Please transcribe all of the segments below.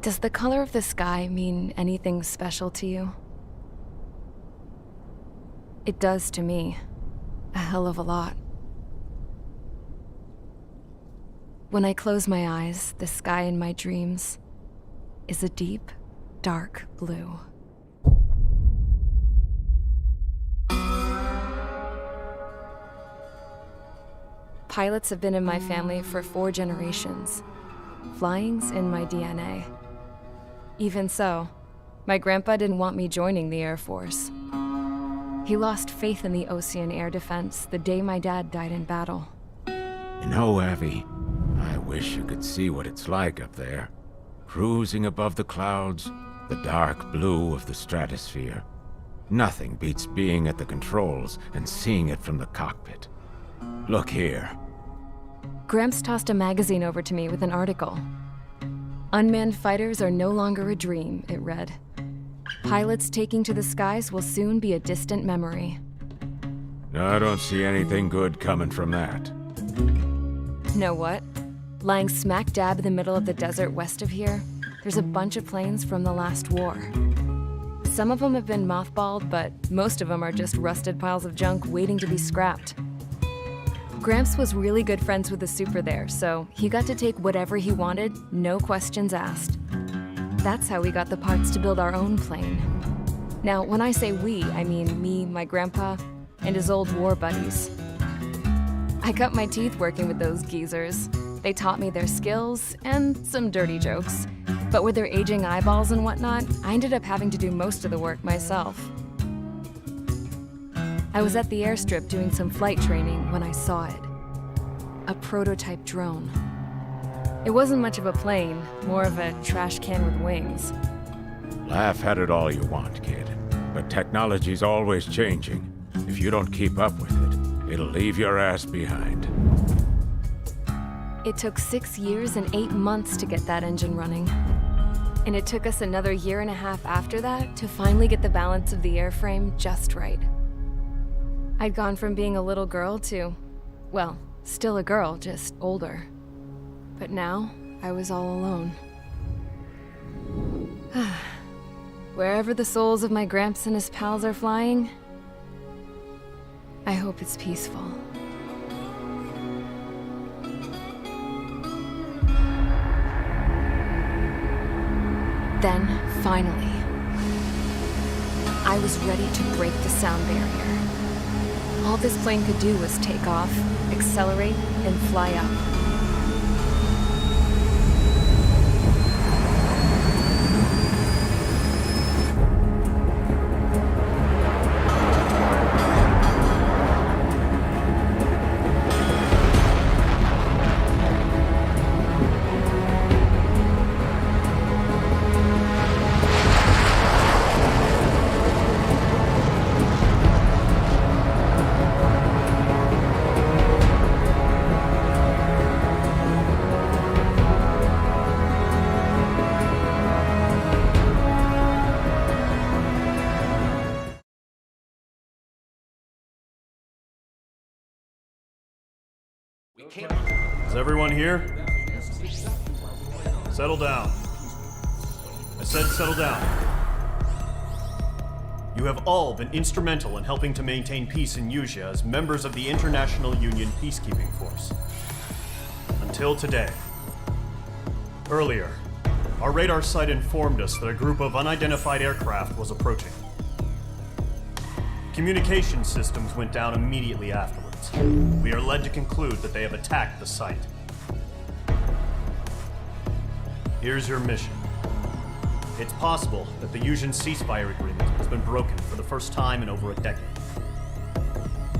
Does the color of the sky mean anything special to you? It does to me. A hell of a lot. When I close my eyes, the sky in my dreams is a deep, dark blue. Pilots have been in my family for 4 generations. Flying's in my DNA. Even so, my grandpa didn't want me joining the Air Force. He lost faith in the Osean air defense the day my dad died in battle. You know, Abby, I wish you could see what it's like up there. Cruising above the clouds, the dark blue of the stratosphere. Nothing beats being at the controls and seeing it from the cockpit. Look here. Gramps tossed a magazine over to me with an article. Unmanned fighters are no longer a dream, it read. Pilots taking to the skies will soon be a distant memory. I don't see anything good coming from that. Know what? Lying smack dab in the middle of the desert west of here, there's a bunch of planes from the last war. Some of them have been mothballed, but most of them are just rusted piles of junk waiting to be scrapped. Gramps was really good friends with the super there, so he got to take whatever he wanted, no questions asked. That's how we got the parts to build our own plane. Now, when I say we, I mean me, my grandpa, and his old war buddies. I cut my teeth working with those geezers. They taught me their skills and some dirty jokes. But with their aging eyeballs and whatnot, I ended up having to do most of the work myself. I was at the airstrip doing some flight training when I saw it. A prototype drone. It wasn't much of a plane, more of a trash can with wings. Laugh at it all you want, kid. But technology's always changing. If you don't keep up with it, it'll leave your ass behind. It took 6 years and 8 months to get that engine running. And it took us another 1.5 years after that to finally get the balance of the airframe just right. I'd gone from being a little girl to, well, still a girl, just older. But now, I was all alone. Wherever the souls of my Gramps and his pals are flying, I hope it's peaceful. Then, finally, I was ready to break the sound barrier. All this plane could do was take off, accelerate, and fly up. Is everyone here? Settle down. I said settle down. You have all been instrumental in helping to maintain peace in Erusean as members of the International Union Peacekeeping Force. Until today. Earlier, our radar site informed us that a group of unidentified aircraft was approaching. Communication systems went down immediately afterwards. We are led to conclude that they have attacked the site. Here's your mission. It's possible that the Erusean ceasefire agreement has been broken for the first time in over a decade.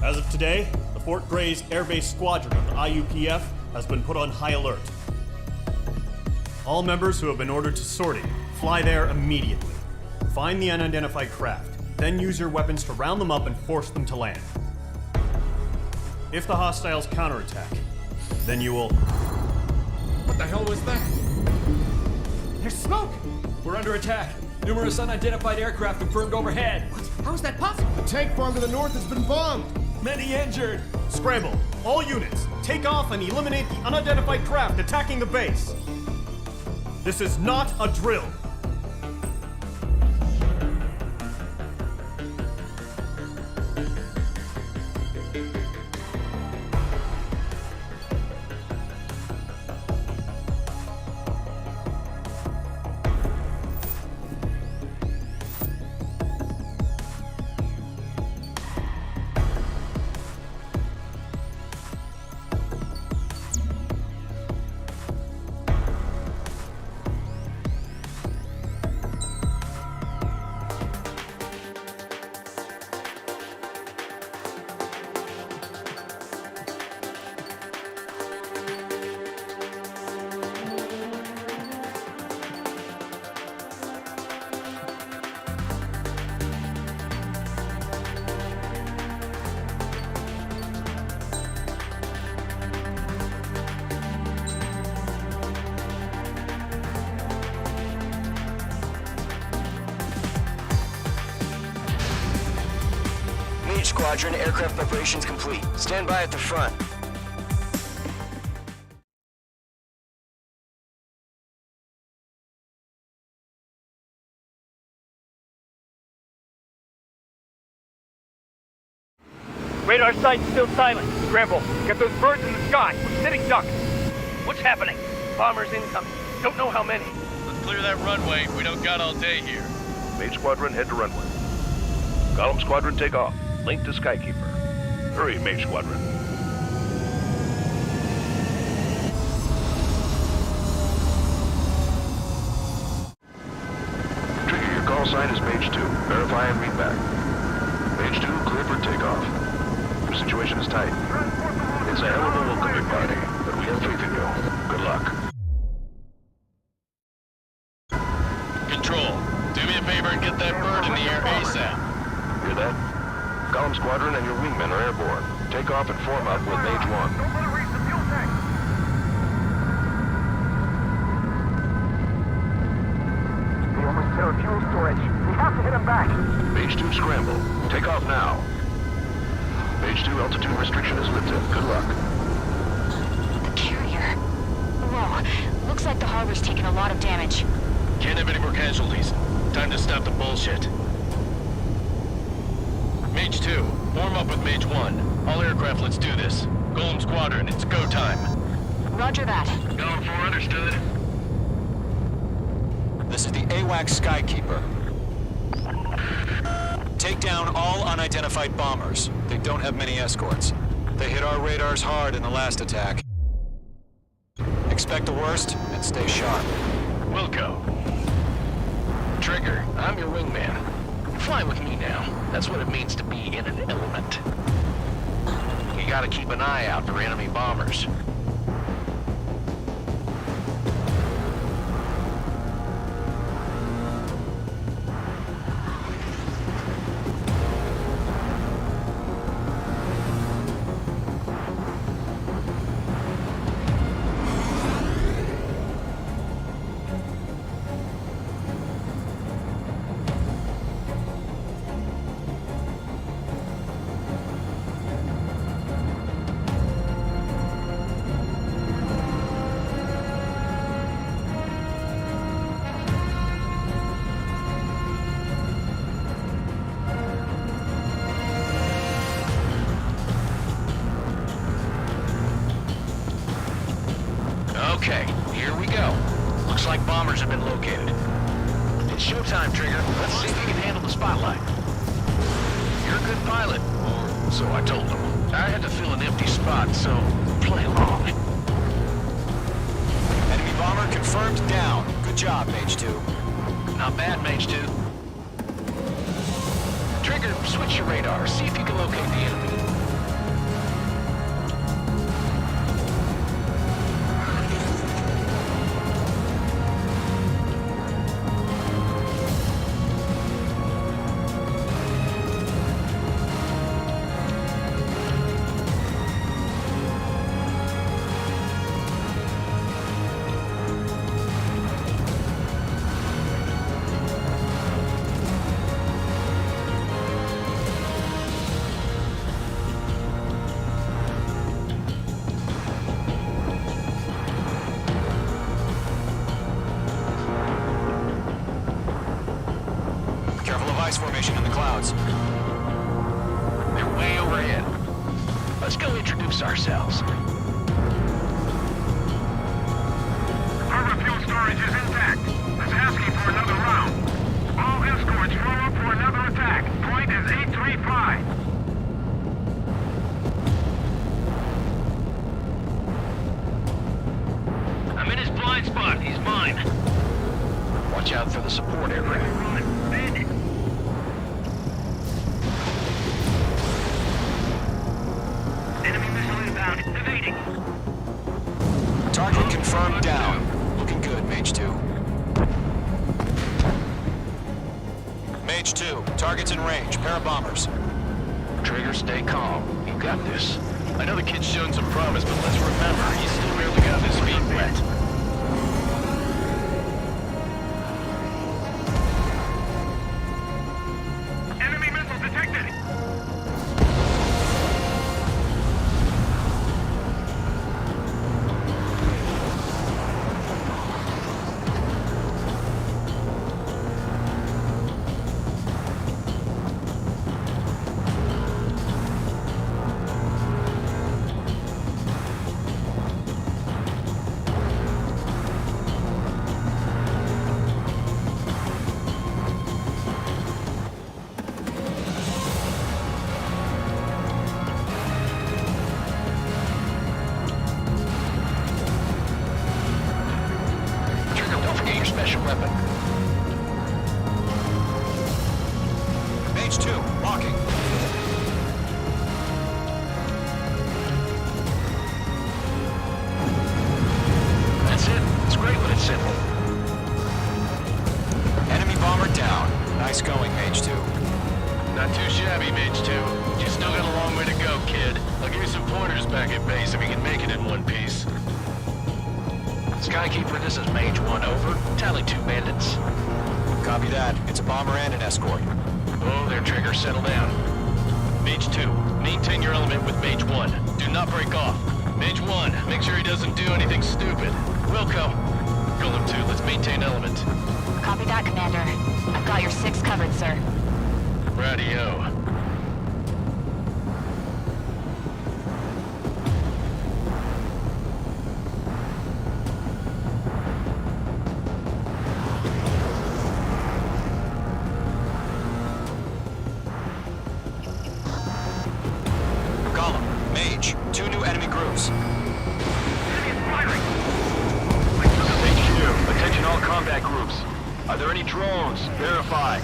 As of today, the Fort Gray's Air Base Squadron of the IUPF has been put on high alert. All members who have been ordered to sortie, fly there immediately. Find the unidentified craft, then use your weapons to round them up and force them to land. If the hostiles counterattack, then you will... What the hell was that? There's smoke! We're under attack. Numerous unidentified aircraft confirmed overhead. What? How is that possible? The tank farm to the north has been bombed! Many injured. Scramble! All units, take off and eliminate the unidentified craft attacking the base! This is not a drill! Mage Squadron, aircraft preparations complete. Stand by at the front. Radar site's still silent. Scramble. Get those birds in the sky. We're sitting ducks. What's happening? Bombers incoming. Don't know how many. Let's clear that runway. We don't got all day here. Mage Squadron, head to runway. Column Squadron, take off. Link to Skykeeper. Hurry, Mage Squadron. Trigger, your call sign is Mage 2. Verify and read back. Mage 2, clear for takeoff. Your situation is tight. It's a hell of a welcoming party, but we have faith in you. Good luck. Control, do me a favor and get that bird in the air ASAP. Hear that? Column Squadron and your wingmen are airborne. Take off and form up with Mage 1. Don't let her reach the fuel tank. We almost hit our fuel storage. We have to hit them back. Mage 2, scramble. Take off now. Mage 2, altitude restriction is lifted. Good luck. The carrier. Whoa. Looks like the harbor's taken a lot of damage. Can't have any more casualties. Time to stop the bullshit. Mage 2, form up with Mage 1. All aircraft, let's do this. Golem Squadron, it's go time. Roger that. Going for understood. This is the AWAC Skykeeper. Take down all unidentified bombers. They don't have many escorts. They hit our radars hard in the last attack. Expect the worst and stay sharp. Wilco. Trigger, I'm your wingman. Fly with me now. That's what it means to be in an element. You gotta keep an eye out for enemy bombers. Looks like bombers have been located. It's showtime, Trigger. Let's see if you can handle the spotlight. You're a good pilot, or so I told them. I had to fill an empty spot, so play along. Enemy bomber confirmed down. Good job, Mage 2. Not bad, Mage 2. Trigger, switch your radar. See if you can locate the enemy. Ice formation in the clouds. They're way overhead. Let's go introduce ourselves. Harbor fuel storage is intact. It's asking for another round. All escorts form up for another attack. Point is 835. I'm in his blind spot. He's mine. Watch out for the support aircraft. Bandit. Enemy missile inbound. Evading. Target confirmed down. Looking good, Mage 2. Mage 2, target's in range. Pair of bombers. Trigger, stay calm. You got this. I know the kid's shown some promise, but let's remember, he's still barely got his feet wet. Enemy missile detected. Special weapon. Mage 2, locking. That's it. It's great when it's simple. Enemy bomber down. Nice going, Mage 2. Not too shabby, Mage 2. You still got a long way to go, kid. I'll give you some pointers back at base if you can make it in one piece. Skykeeper, this is Mage 1, over. Tally 2 bandits. Copy that. It's a bomber and an escort. Oh, there, Trigger. Settle down. Mage 2, maintain your element with Mage 1. Do not break off. Mage 1, make sure he doesn't do anything stupid. Wilco. Golem 2, let's maintain element. Copy that, Commander. I've got your 6 covered, sir. Radio. Mage, 2 new enemy groups. HQ, attention all combat groups. Are there any drones? Verify.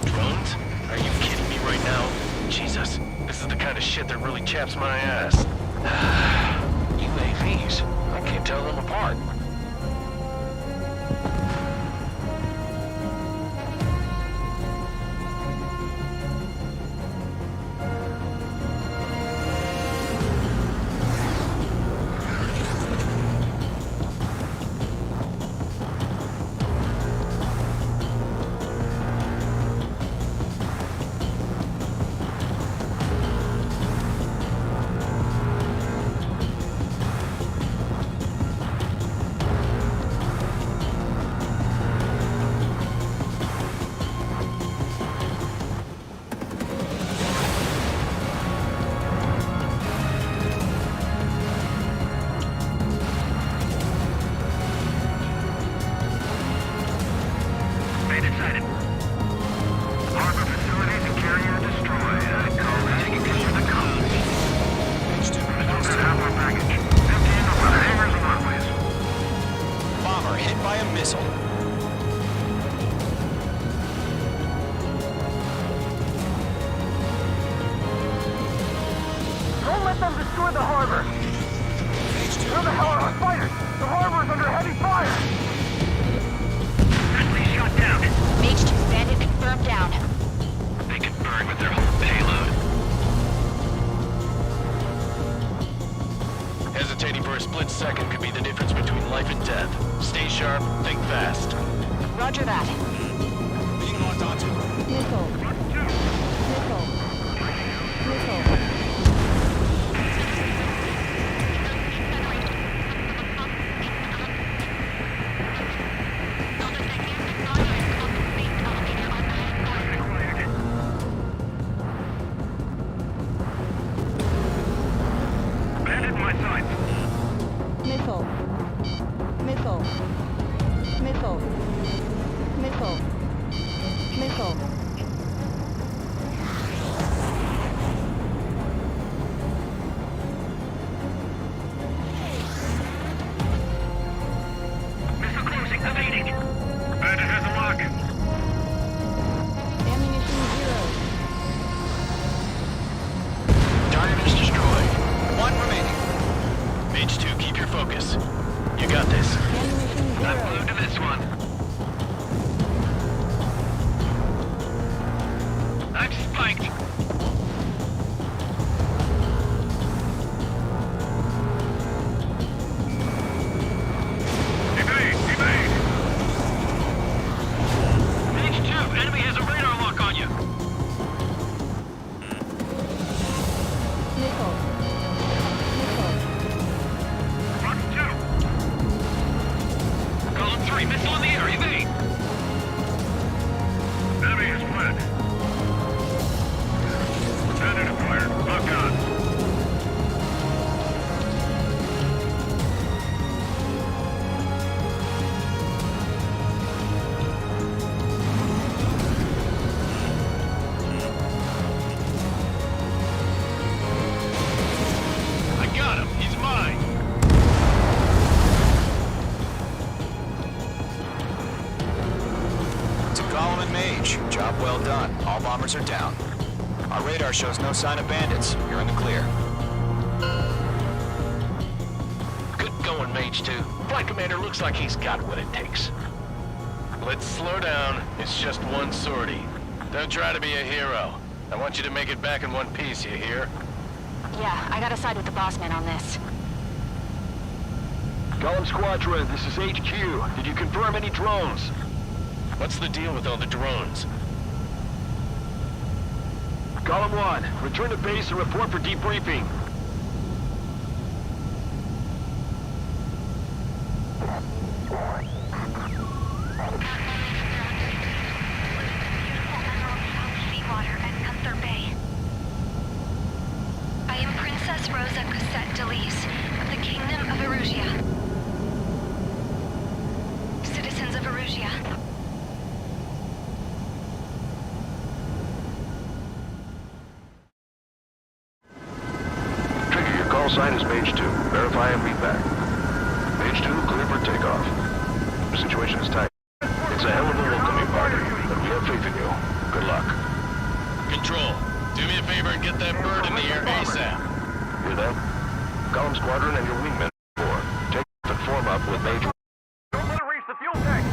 Drones? Are you kidding me right now? Jesus, this is the kind of shit that really chaps my ass. UAVs? I can't tell them apart. Well done. All bombers are down. Our radar shows no sign of bandits. You're in the clear. Good going, Mage 2. Flight Commander looks like he's got what it takes. Let's slow down. It's just one sortie. Don't try to be a hero. I want you to make it back in one piece, you hear? Yeah, I gotta side with the boss man on this. Golem Squadron, this is HQ. Did you confirm any drones? What's the deal with all the drones? Golem 1, return to base and report for debriefing. Seawater at Gunther Bay. I am Princess Rosa Cossette D'Elise of the Kingdom of Erusean. Citizens of Erusean. Trigger, your call sign is Mage 2. Verify and read back. Mage 2, clear for takeoff. The situation is tight. It's a hell of a welcoming party, but we have faith in you. Good luck. Control, do me a favor and get that bird in the air ASAP. Hear that? Golem Squadron and your wingmen 4. Take off and form up with Mage 1. Don't let it reach the fuel tank!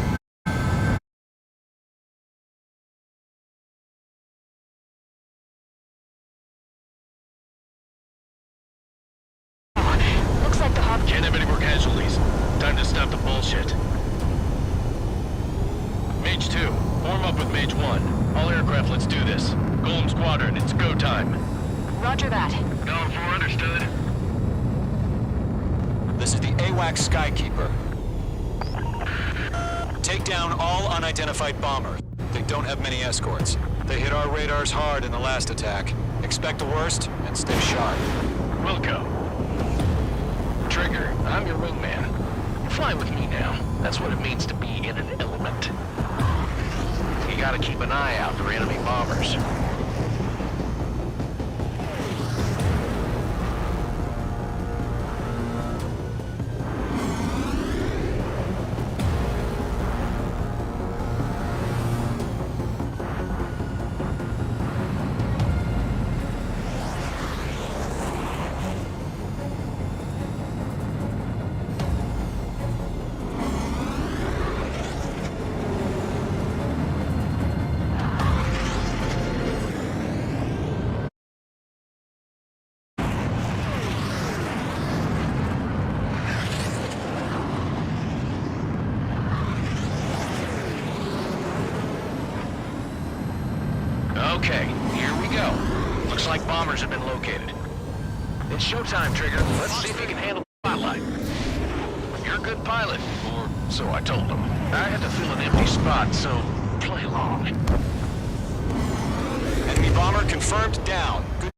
Looks like the harbor. Can't have any more casualties. Time to stop the bullshit. Mage 2, form up with Mage 1. All aircraft, let's do this. Golem Squadron, it's go time. Roger that. Golem 4, understood. This is the AWAC Skykeeper. Take down all unidentified bombers. They don't have many escorts. They hit our radars hard in the last attack. Expect the worst and stay sharp. Wilco. Trigger, I'm your wingman. Fly with me now. That's what it means to be in an element. You gotta keep an eye out for enemy bombers. Okay, here we go. Looks like bombers have been located. It's showtime, Trigger. Let's see if you can handle the spotlight. You're a good pilot, or so I told him. I had to fill an empty spot, so play along. Enemy bomber confirmed down. Good.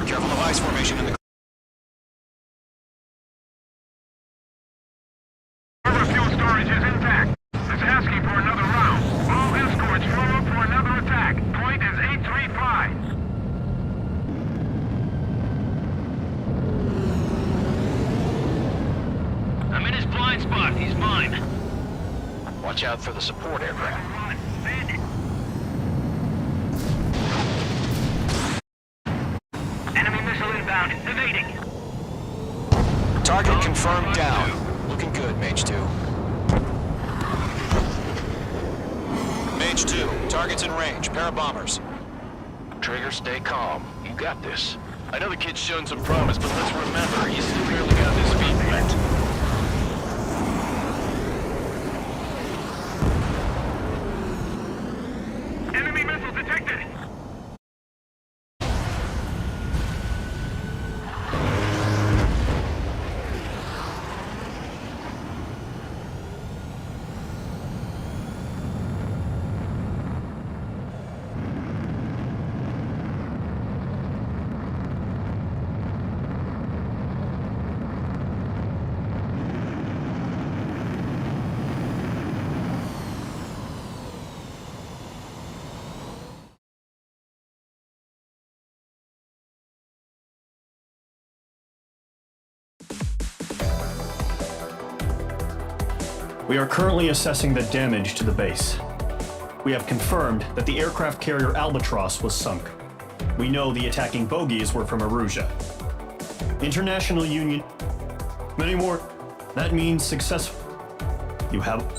Careful device formation in the... Harbor fuel storage is intact. It's asking for another round. All escorts form up for another attack. Point is 835. I'm in his blind spot. He's mine. Watch out for the support aircraft. Run, bandit. Enemy missile inbound. Evading. Target confirmed down. Looking good, Mage 2. Mage 2, target's in range. Pair of bombers. Trigger, stay calm. You got this. I know the kid's shown some promise, but let's remember, he's still barely got his feet wet. Enemy missile detected. We are currently assessing the damage to the base. We have confirmed that the aircraft carrier Albatross was sunk. We know the attacking bogies were from Erusean. International Union... Many more. That means successful. You have...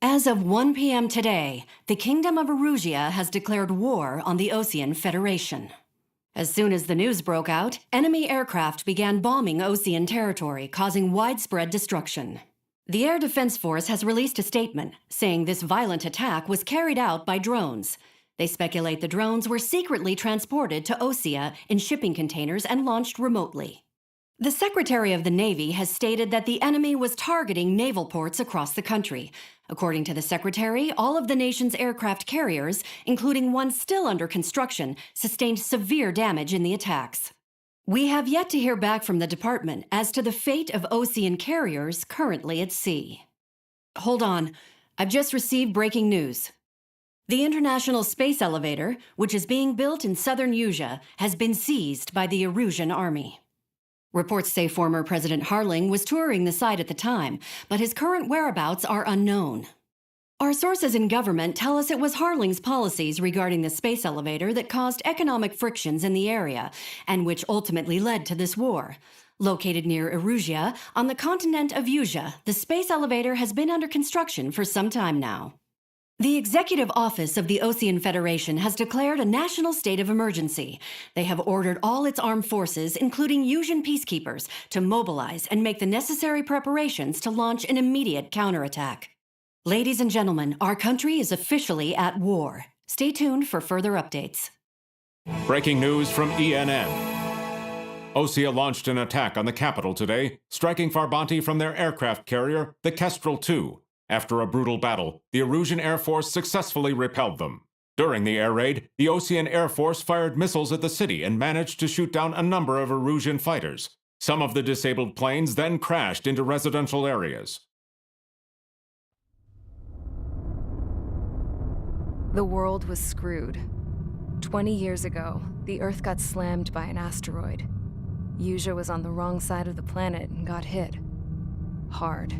As of 1 p.m. today, the Kingdom of Erusean has declared war on the Osean Federation. As soon as the news broke out, enemy aircraft began bombing Osean territory, causing widespread destruction. The Air Defense Force has released a statement saying this violent attack was carried out by drones. They speculate the drones were secretly transported to Osea in shipping containers and launched remotely. The Secretary of the Navy has stated that the enemy was targeting naval ports across the country. According to the Secretary, all of the nation's aircraft carriers, including one still under construction, sustained severe damage in the attacks. We have yet to hear back from the department as to the fate of Osean carriers currently at sea. Hold on, I've just received breaking news. The International Space Elevator, which is being built in southern Usea, has been seized by the Erusean army. Reports say former President Harling was touring the site at the time, but his current whereabouts are unknown. Our sources in government tell us it was Harling's policies regarding the space elevator that caused economic frictions in the area, and which ultimately led to this war. Located near Erusean, on the continent of Usea, the space elevator has been under construction for some time now. The Executive Office of the Osean Federation has declared a national state of emergency. They have ordered all its armed forces, including Usean peacekeepers, to mobilize and make the necessary preparations to launch an immediate counterattack. Ladies and gentlemen, our country is officially at war. Stay tuned for further updates. Breaking news from ENN. Osea launched an attack on the capital today, striking Farbanti from their aircraft carrier, the Kestrel II. After a brutal battle, the Erusean Air Force successfully repelled them. During the air raid, the Osean Air Force fired missiles at the city and managed to shoot down a number of Erusean fighters. Some of the disabled planes then crashed into residential areas. The world was screwed. 20 years ago, the Earth got slammed by an asteroid. Usea was on the wrong side of the planet and got hit. Hard.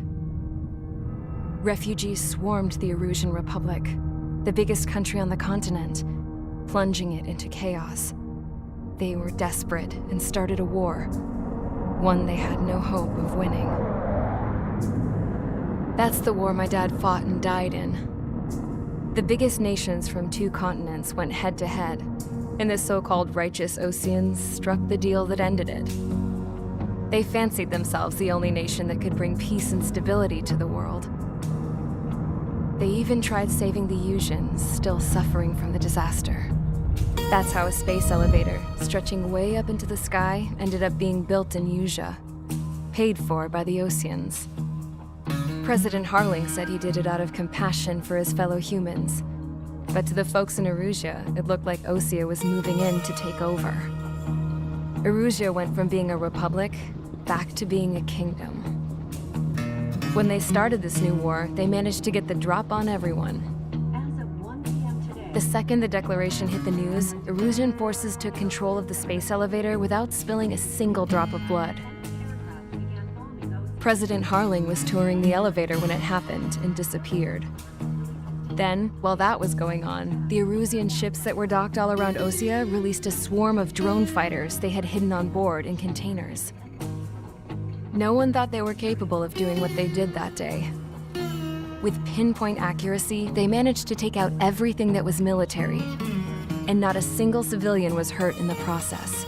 Refugees swarmed the Erusean Republic, the biggest country on the continent, plunging it into chaos. They were desperate and started a war, one they had no hope of winning. That's the war my dad fought and died in. The biggest nations from 2 continents went head-to-head, and the so-called righteous Oseans struck the deal that ended it. They fancied themselves the only nation that could bring peace and stability to the world. They even tried saving the Useans, still suffering from the disaster. That's how a space elevator, stretching way up into the sky, ended up being built in Usea, paid for by the Oseans. President Harling said he did it out of compassion for his fellow humans, but to the folks in Erusean, it looked like Osea was moving in to take over. Erusean went from being a republic back to being a kingdom. When they started this new war, they managed to get the drop on everyone. As of 1 p.m. today, The second the declaration hit the news, Erusean forces took control of the space elevator without spilling a single drop of blood. President Harling was touring the elevator when it happened and disappeared. Then, while that was going on, the Erusean ships that were docked all around Osea released a swarm of drone fighters they had hidden on board in containers. No one thought they were capable of doing what they did that day. With pinpoint accuracy, they managed to take out everything that was military, and not a single civilian was hurt in the process.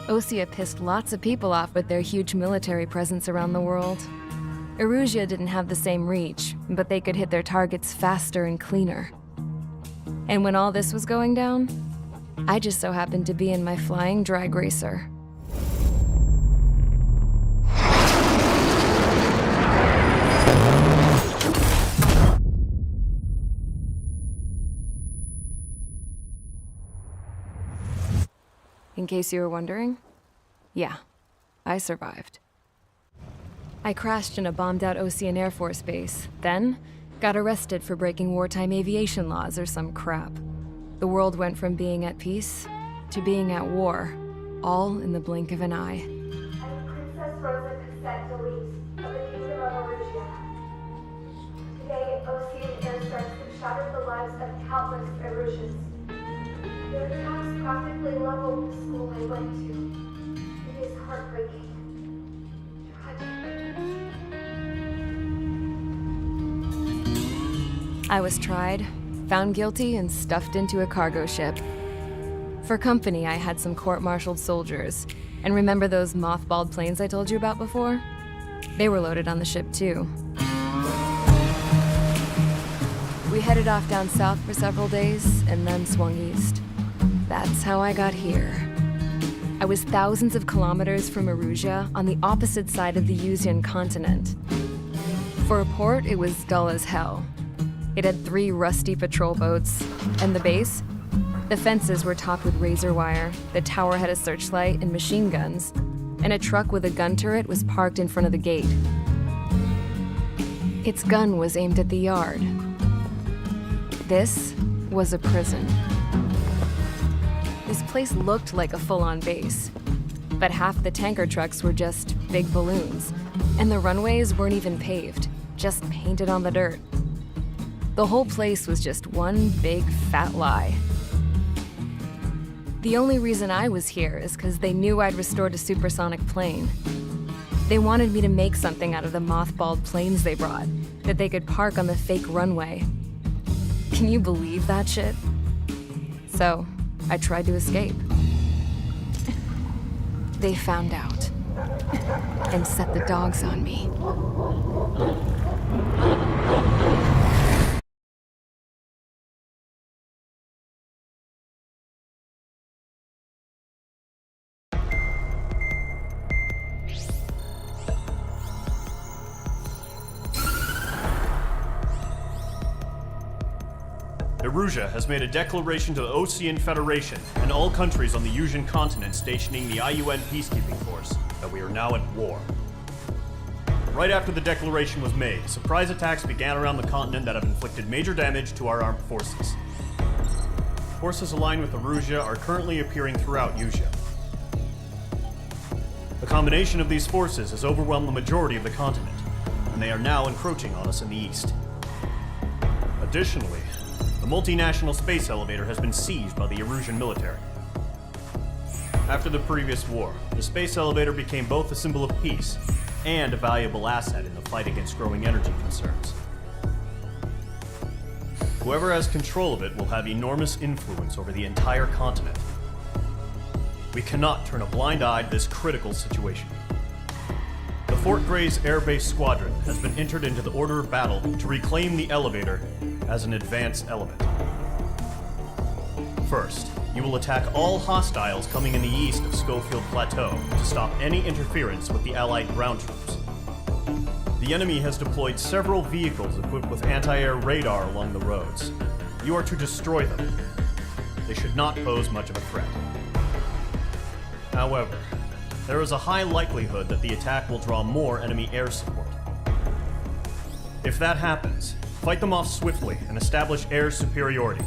Osea pissed lots of people off with their huge military presence around the world. Erusean didn't have the same reach, but they could hit their targets faster and cleaner. And when all this was going down, I just so happened to be in my flying drag racer. in case you were wondering. Yeah, I survived. I crashed in a bombed-out Osean Air Force base, then got arrested for breaking wartime aviation laws or some crap. The world went from being at peace to being at war, all in the blink of an eye. I'm Princess Rosa Cossette D'Elise of the Kingdom of Erusean. Today, Osean airstrikes have shattered the lives of countless Eruseans. Their attacks practically leveled the school I went to. It is heartbreaking. I was tried, found guilty, and stuffed into a cargo ship. For company, I had some court-martialed soldiers. And remember those mothballed planes I told you about before? They were loaded on the ship too. We headed off down south for several days, and then swung east. That's how I got here. I was thousands of kilometers from Erusean on the opposite side of the Erusean continent. For a port, it was dull as hell. It had 3 rusty patrol boats, and the base? The fences were topped with razor wire, the tower had a searchlight and machine guns, and a truck with a gun turret was parked in front of the gate. Its gun was aimed at the yard. This was a prison. This place looked like a full-on base, but half the tanker trucks were just big balloons, and the runways weren't even paved, just painted on the dirt. The whole place was just one big fat lie. The only reason I was here is because they knew I'd restored a supersonic plane. They wanted me to make something out of the mothballed planes they brought, that they could park on the fake runway. Can you believe that shit? So, I tried to escape. They found out, and set the dogs on me. Erusean has made a declaration to the Osean Federation and all countries on the Erusean continent stationing the IUN peacekeeping force that we are now at war. Right after the declaration was made, surprise attacks began around the continent that have inflicted major damage to our armed forces. Forces aligned with Erusean are currently appearing throughout Erusean. The combination of these forces has overwhelmed the majority of the continent, and they are now encroaching on us in the east. Additionally, the multinational space elevator has been seized by the Erusean military. After the previous war, the space elevator became both a symbol of peace and a valuable asset in the fight against growing energy concerns. Whoever has control of it will have enormous influence over the entire continent. We cannot turn a blind eye to this critical situation. The Fort Gray's Air Base Squadron has been entered into the order of battle to reclaim the elevator as an advance element. First, you will attack all hostiles coming in the east of Schofield Plateau to stop any interference with the Allied ground troops. The enemy has deployed several vehicles equipped with anti-air radar along the roads. You are to destroy them. They should not pose much of a threat. However, there is a high likelihood that the attack will draw more enemy air support. If that happens, fight them off swiftly and establish air superiority.